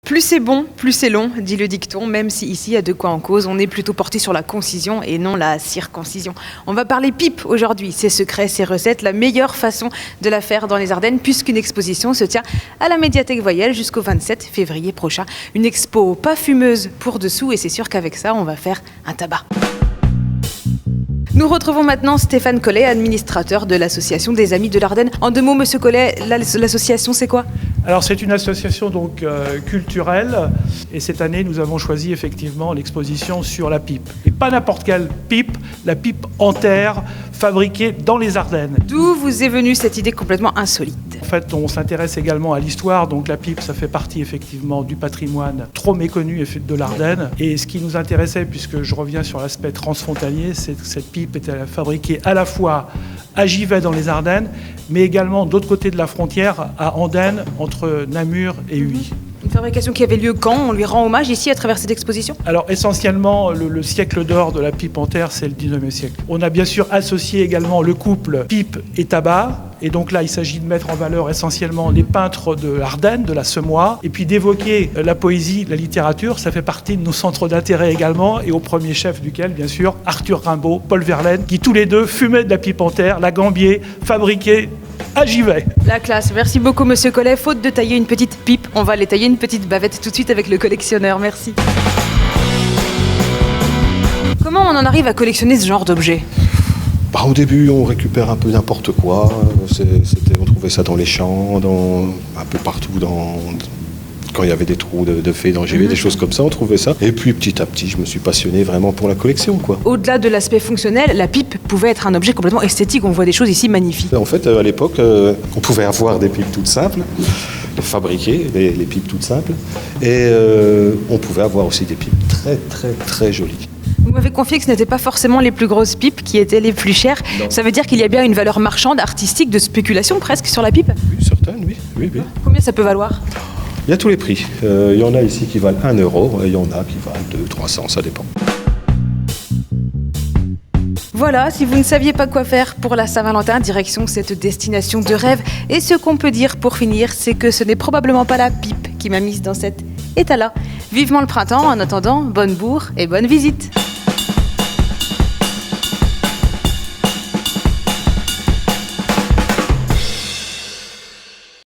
Plus c'est bon, plus c'est long, dit le dicton, même si ici, il y a de quoi en cause. On est plutôt porté sur la concision et non la circoncision. On va parler pipe aujourd'hui, ses secrets, ses recettes, la meilleure façon de la faire dans les Ardennes, puisqu'une exposition se tient à la médiathèque Voyelle jusqu'au 27 février prochain. Une expo pas fumeuse pour dessous, et c'est sûr qu'avec ça, on va faire un tabac. Nous retrouvons maintenant Stéphane Collet, administrateur de l'association des Amis de l'Ardenne. En deux mots, monsieur Collet, l'association, c'est quoi ? Alors c'est une association donc culturelle, et cette année nous avons choisi effectivement l'exposition sur la pipe. Et pas n'importe quelle pipe, la pipe en terre fabriquée dans les Ardennes. D'où vous est venue cette idée complètement insolite ? En fait, on s'intéresse également à l'histoire, donc la pipe, ça fait partie effectivement du patrimoine trop méconnu de l'Ardenne. Et ce qui nous intéressait, puisque je reviens sur l'aspect transfrontalier, c'est que cette pipe était fabriquée à la fois à Givet dans les Ardennes, mais également de l'autre côté de la frontière, à Andenne, entre Namur et Huy. Une fabrication qui avait lieu quand ? On lui rend hommage ici à travers cette exposition ? Alors essentiellement, le siècle d'or de la pipe en terre, c'est le 19e siècle. On a bien sûr associé également le couple pipe et tabac. Et donc là, il s'agit de mettre en valeur essentiellement les peintres de l'Ardenne, de la Semois, et puis d'évoquer la poésie, la littérature. Ça fait partie de nos centres d'intérêt également, et au premier chef duquel, bien sûr, Arthur Rimbaud, Paul Verlaine, qui tous les deux fumaient de la pipe en terre, la Gambier, fabriquée à Givet. La classe. Merci beaucoup, monsieur Collet. Faute de tailler une petite pipe, on va aller tailler une petite bavette tout de suite avec le collectionneur. Merci. Comment on en arrive à collectionner ce genre d'objets ? Au début, on récupère un peu n'importe quoi. On trouvait ça dans les champs, un peu partout, quand il y avait des trous de fées dans GV, des choses comme ça, on trouvait ça. Et puis petit à petit, je me suis passionné vraiment pour la collection, quoi. Au-delà de l'aspect fonctionnel, la pipe pouvait être un objet complètement esthétique. On voit des choses ici magnifiques. En fait, à l'époque, on pouvait avoir des pipes toutes simples, fabriquer les pipes toutes simples. Et on pouvait avoir aussi des pipes très, très, très jolies. Vous m'avez confié que ce n'étaient pas forcément les plus grosses pipes qui étaient les plus chères. Non. Ça veut dire qu'il y a bien une valeur marchande, artistique, de spéculation presque sur la pipe ? Oui, certaine, oui. Combien ça peut valoir ? Il y a tous les prix. Il y en a ici qui valent 1 euro et il y en a qui valent 200, 300, ça dépend. Voilà, si vous ne saviez pas quoi faire pour la Saint-Valentin, direction cette destination de rêve. Et ce qu'on peut dire pour finir, c'est que ce n'est probablement pas la pipe qui m'a mise dans cet état-là. Vivement le printemps, en attendant, bonne bourre et bonne visite.